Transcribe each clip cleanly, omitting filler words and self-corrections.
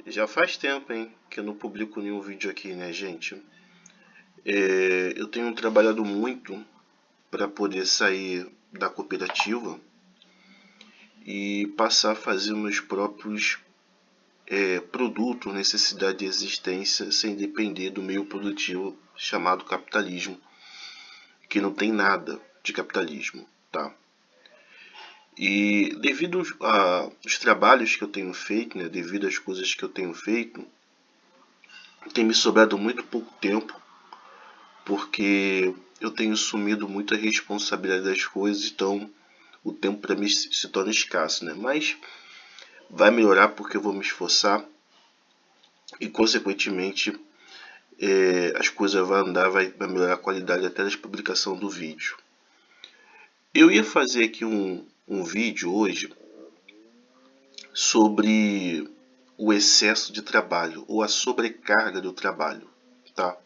Já faz tempo, hein, que eu não publico nenhum vídeo aqui, né, gente? Eu tenho trabalhado muito para poder sair da cooperativa e passar a fazer meus próprios produtos, necessidade de existência, sem depender do meio produtivo chamado capitalismo, que não tem nada de capitalismo, tá? E devido aos trabalhos que eu tenho feito, né, devido às coisas que eu tenho feito, tem me sobrado muito pouco tempo porque eu tenho assumido muita responsabilidade das coisas, então o tempo para mim se torna escasso, né? Mas vai melhorar porque eu vou me esforçar e, consequentemente, as coisas vão andar, vai melhorar a qualidade até da publicação do vídeo. Eu ia fazer aqui um vídeo hoje sobre o excesso de trabalho ou a sobrecarga do trabalho, tá?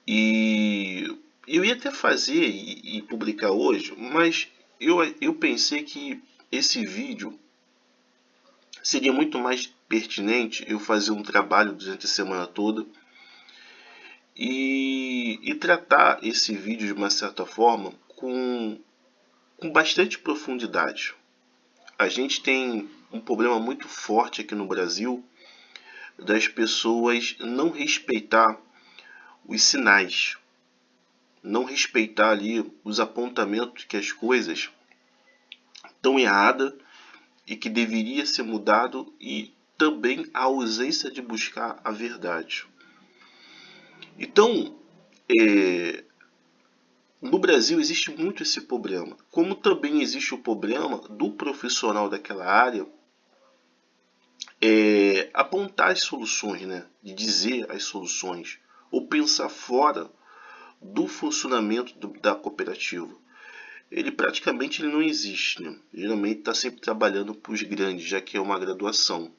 E eu ia até fazer e publicar hoje, mas eu pensei que esse vídeo seria muito mais pertinente eu fazer um trabalho durante a semana toda e tratar esse vídeo de uma certa forma com bastante profundidade. A gente tem um problema muito forte aqui no Brasil das pessoas não respeitar os sinais, não respeitar ali os apontamentos que as coisas estão erradas e que deveria ser mudado, e também a ausência de buscar a verdade. Então, no Brasil existe muito esse problema, como também existe o problema do profissional daquela área apontar as soluções, né? De dizer as soluções, ou pensar fora do funcionamento da cooperativa. Ele praticamente ele não existe, né? Geralmente está sempre trabalhando para os grandes, já que é uma graduação.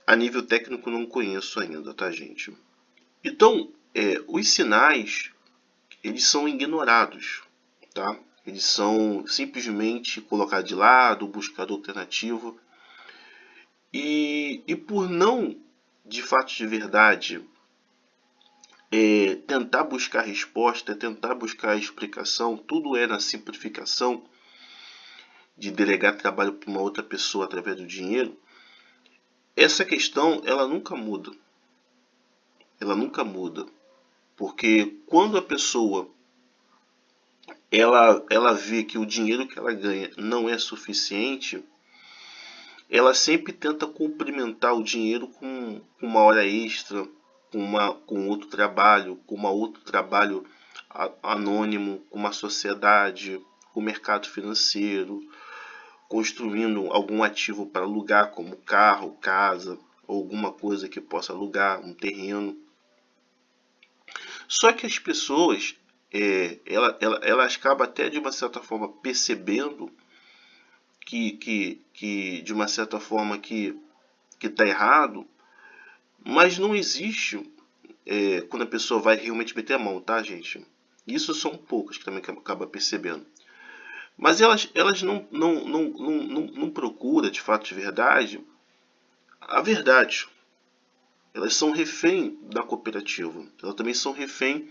A nível técnico não conheço ainda, tá, gente? Então, os sinais, eles são ignorados, tá? Eles são simplesmente colocados de lado, buscado alternativa. E por não, de fato de verdade, tentar buscar resposta, tentar buscar explicação, tudo é na simplificação de delegar trabalho para uma outra pessoa através do dinheiro. Essa questão, ela nunca muda. Ela nunca muda. Porque quando a pessoa ela vê que o dinheiro que ela ganha não é suficiente, ela sempre tenta complementar o dinheiro com uma hora extra, com outro trabalho, com outro trabalho anônimo, com uma sociedade, com o mercado financeiro, construindo algum ativo para alugar, como carro, casa, ou alguma coisa que possa alugar, um terreno. Só que as pessoas, elas acabam até de uma certa forma percebendo que de uma certa forma que está errado, mas não existe quando a pessoa vai realmente meter a mão, tá, gente? Isso são poucas que também acaba percebendo. Mas elas não procuram, de fato de verdade, a verdade. Elas são refém da cooperativa. Elas também são refém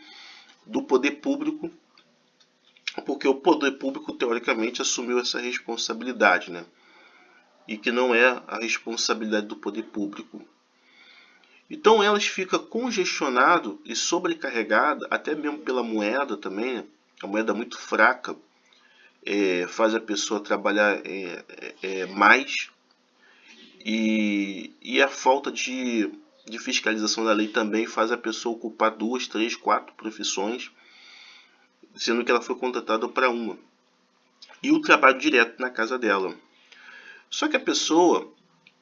do poder público, porque o poder público, teoricamente, assumiu essa responsabilidade, né? E que não é a responsabilidade do poder público. Então elas ficam congestionadas e sobrecarregadas, até mesmo pela moeda também, né? A moeda muito fraca faz a pessoa trabalhar mais, e a falta de fiscalização da lei também faz a pessoa ocupar 2, 3, 4 profissões, sendo que ela foi contratada para uma. E o trabalho direto na casa dela. Só que a pessoa,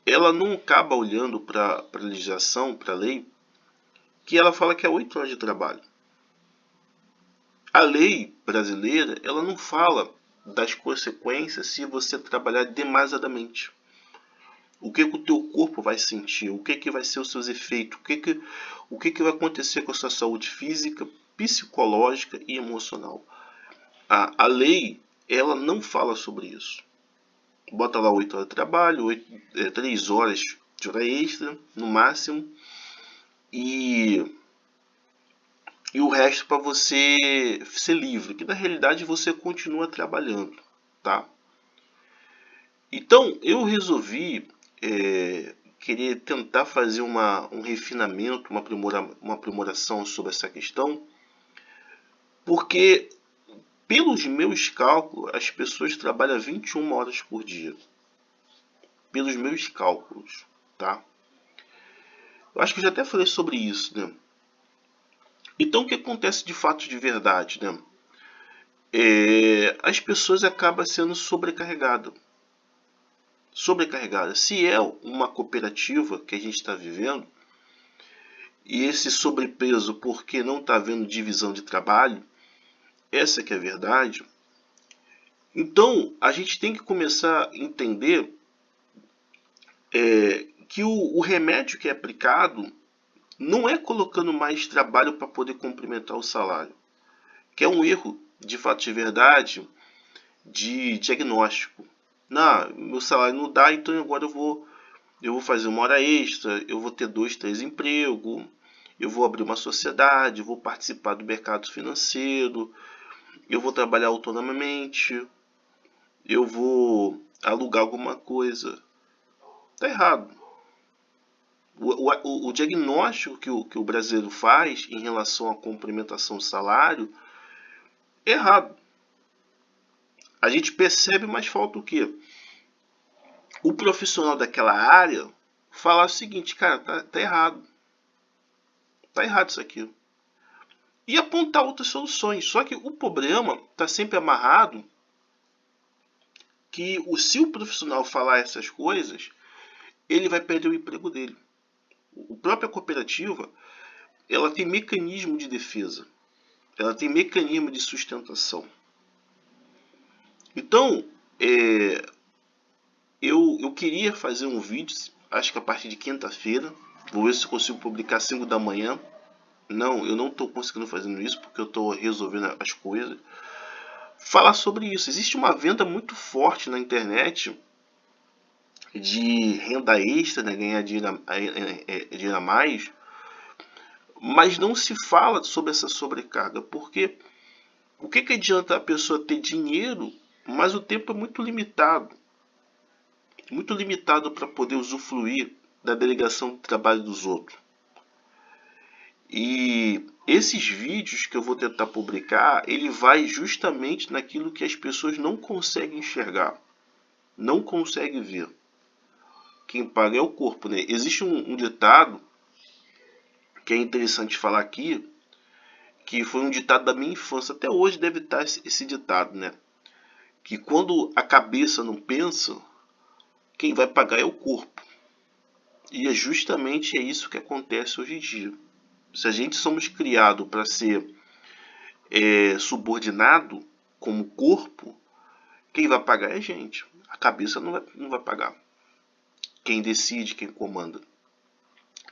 ela não acaba olhando para a legislação, para a lei, que ela fala que é 8 horas de trabalho. A lei brasileira, ela não fala das consequências se você trabalhar demasiadamente. O que o teu corpo vai sentir, o que vai ser os seus efeitos, o que vai acontecer com a sua saúde física, psicológica e emocional. A lei, ela não fala sobre isso. bota lá 8 horas de trabalho, 3 horas de hora extra, no máximo, e o resto para você ser livre, que na realidade você continua trabalhando, tá? Então eu resolvi querer tentar fazer um refinamento, uma aprimoração sobre essa questão, porque pelos meus cálculos as pessoas trabalham 21 horas por dia. Pelos meus cálculos, tá? Eu acho que eu já até falei sobre isso, né? Então o que acontece de fato de verdade, né? As pessoas acabam sendo sobrecarregadas. Se é uma cooperativa que a gente está vivendo, e esse sobrepeso porque não está havendo divisão de trabalho, essa que é a verdade. Então a gente tem que começar a entender que o remédio que é aplicado não é colocando mais trabalho para poder complementar o salário, que é um erro de fato de verdade de diagnóstico. Não, meu salário não dá, então agora eu vou fazer uma hora extra, eu vou ter 2, 3 empregos, eu vou abrir uma sociedade, eu vou participar do mercado financeiro, eu vou trabalhar autonomamente, eu vou alugar alguma coisa. Tá errado. O diagnóstico que o brasileiro faz em relação à complementação do salário é errado. A gente percebe, mas falta o quê? O profissional daquela área falar o seguinte, cara, tá errado. Tá errado isso aqui. E apontar outras soluções. Só que o problema está sempre amarrado que se o profissional falar essas coisas, ele vai perder o emprego dele. A própria cooperativa, ela tem mecanismo de defesa. Ela tem mecanismo de sustentação. Então, eu queria fazer um vídeo, acho que a partir de quinta-feira. Vou ver se consigo publicar 5 da manhã. Não, eu não estou conseguindo fazer isso porque eu estou resolvendo as coisas. Falar sobre isso. Existe uma venda muito forte na internet de renda extra, né, ganhar dinheiro a mais, mas não se fala sobre essa sobrecarga, porque o que adianta a pessoa ter dinheiro, mas o tempo é muito limitado para poder usufruir da delegação de trabalho dos outros. E esses vídeos que eu vou tentar publicar, ele vai justamente naquilo que as pessoas não conseguem enxergar, não conseguem ver. Quem paga é o corpo, né? Existe um ditado que é interessante falar aqui, que foi um ditado da minha infância, até hoje deve estar esse ditado, né? Que quando a cabeça não pensa, quem vai pagar é o corpo. E é justamente isso que acontece hoje em dia. Se a gente somos criados para ser subordinado como corpo, quem vai pagar é a gente. A cabeça não vai pagar. Quem decide, quem comanda.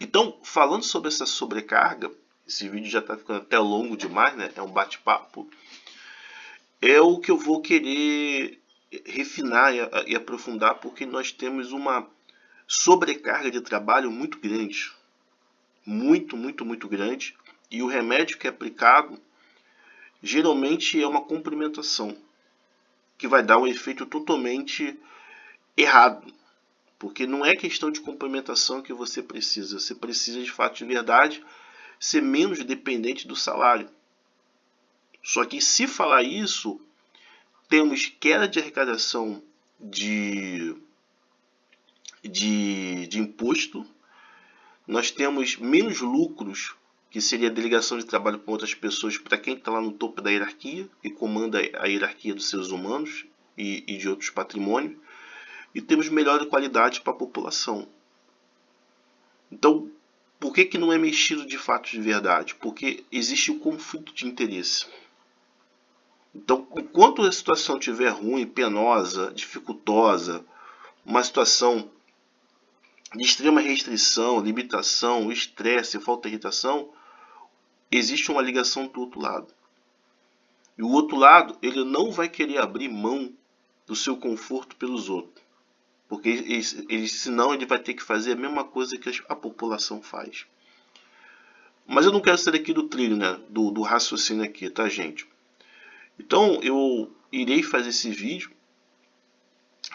Então, falando sobre essa sobrecarga, esse vídeo já está ficando até longo demais, né? É um bate-papo. É o que eu vou querer refinar e aprofundar, porque nós temos uma sobrecarga de trabalho muito grande. Muito, muito, muito grande. E o remédio que é aplicado geralmente é uma complementação, que vai dar um efeito totalmente errado. Porque não é questão de complementação que você precisa de fato de verdade ser menos dependente do salário. Só que se falar isso, temos queda de arrecadação de imposto, nós temos menos lucros, que seria a delegação de trabalho com outras pessoas para quem está lá no topo da hierarquia, que comanda a hierarquia dos seres humanos e de outros patrimônios, e temos melhor qualidade para a população. Então, por que não é mexido de fato de verdade? Porque existe o conflito de interesse. Então, enquanto a situação estiver ruim, penosa, dificultosa, uma situação de extrema restrição, limitação, estresse, falta de irritação, existe uma ligação do outro lado. E o outro lado, ele não vai querer abrir mão do seu conforto pelos outros. porque senão ele vai ter que fazer a mesma coisa que a população faz. Mas eu não quero sair aqui do trilho, né, do raciocínio aqui, tá, gente? Então eu irei fazer esse vídeo,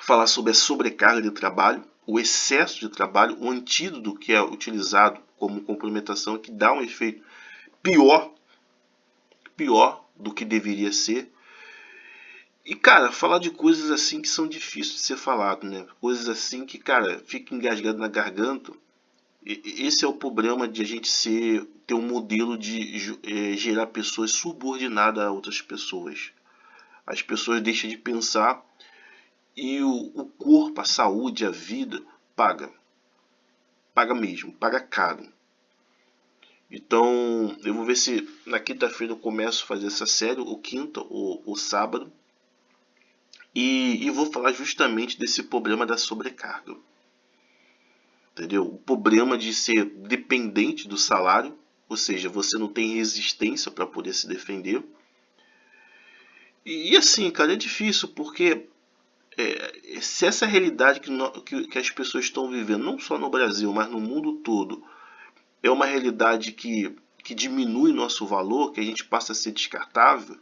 falar sobre a sobrecarga de trabalho, o excesso de trabalho, o antídoto que é utilizado como complementação que dá um efeito pior do que deveria ser. E, cara, falar de coisas assim que são difíceis de ser falado, né? Coisas assim que, cara, fica engasgado na garganta. Esse é o problema de a gente ter um modelo de gerar pessoas subordinadas a outras pessoas. As pessoas deixam de pensar e o corpo, a saúde, a vida paga. Paga mesmo, paga caro. Então, eu vou ver se na quinta-feira eu começo a fazer essa série, ou quinta, ou sábado. E vou falar justamente desse problema da sobrecarga. Entendeu? O problema de ser dependente do salário, ou seja, você não tem resistência para poder se defender. E assim, cara, é difícil porque se essa realidade que as pessoas estão vivendo, não só no Brasil, mas no mundo todo, é uma realidade que diminui nosso valor, que a gente passa a ser descartável,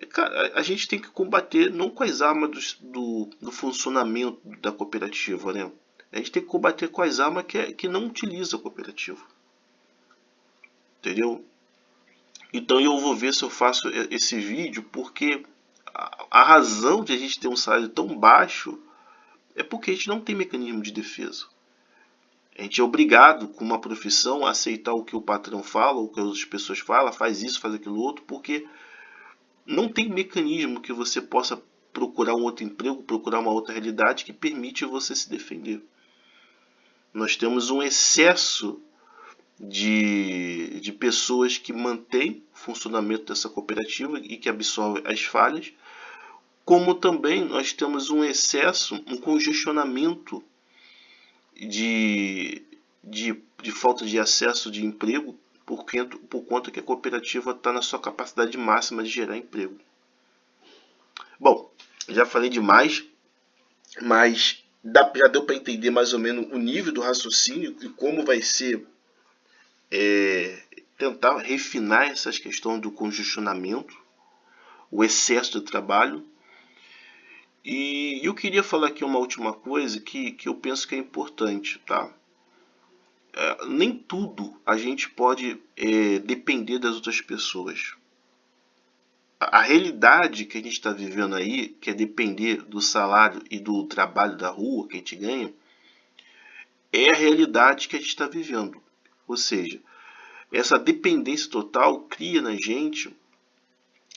cara, a gente tem que combater não com as armas do funcionamento da cooperativa, né? A gente tem que combater com as armas que não utilizam a cooperativa. Entendeu? Então eu vou ver se eu faço esse vídeo, porque a razão de a gente ter um salário tão baixo é porque a gente não tem mecanismo de defesa. A gente é obrigado, com uma profissão, a aceitar o que o patrão fala, o que as outras pessoas falam, faz isso, faz aquilo outro, porque não tem mecanismo que você possa procurar um outro emprego, procurar uma outra realidade que permite você se defender. Nós temos um excesso de pessoas que mantêm o funcionamento dessa cooperativa e que absorvem as falhas, como também nós temos um excesso, um congestionamento de falta de acesso de emprego por conta que a cooperativa está na sua capacidade máxima de gerar emprego. Bom, já falei demais, mas já deu para entender mais ou menos o nível do raciocínio e como vai ser tentar refinar essas questões do congestionamento, o excesso de trabalho. E eu queria falar aqui uma última coisa que eu penso que é importante, tá? Nem tudo a gente pode depender das outras pessoas. A realidade que a gente está vivendo aí, que é depender do salário e do trabalho da rua que a gente ganha, é a realidade que a gente está vivendo. Ou seja, essa dependência total cria na gente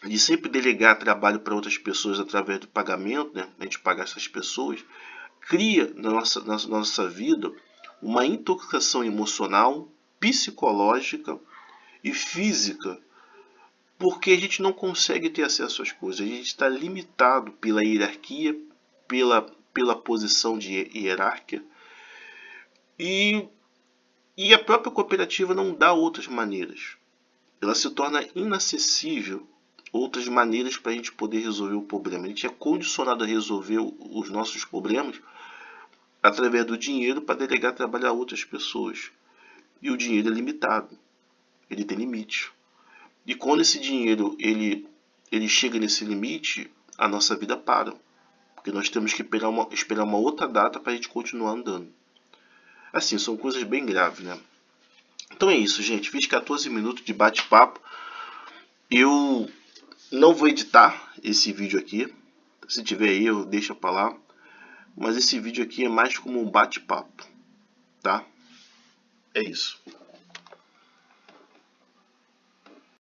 de sempre delegar trabalho para outras pessoas através do pagamento, né? A gente pagar essas pessoas, cria na nossa vida uma intoxicação emocional, psicológica e física, porque a gente não consegue ter acesso às coisas, a gente está limitado pela hierarquia, pela posição de hierárquia, e a própria cooperativa não dá outras maneiras. Ela se torna inacessível outras maneiras para a gente poder resolver o problema. A gente é condicionado a resolver os nossos problemas através do dinheiro para delegar trabalho a outras pessoas. E o dinheiro é limitado, ele tem limite. E quando esse dinheiro ele chega nesse limite, a nossa vida para. Porque nós temos que esperar uma outra data para a gente continuar andando. Assim, são coisas bem graves, né? Então é isso, gente. Fiz 14 minutos de bate-papo. Eu não vou editar esse vídeo aqui. Se tiver erro, deixa pra lá. Mas esse vídeo aqui é mais como um bate-papo, tá? É isso.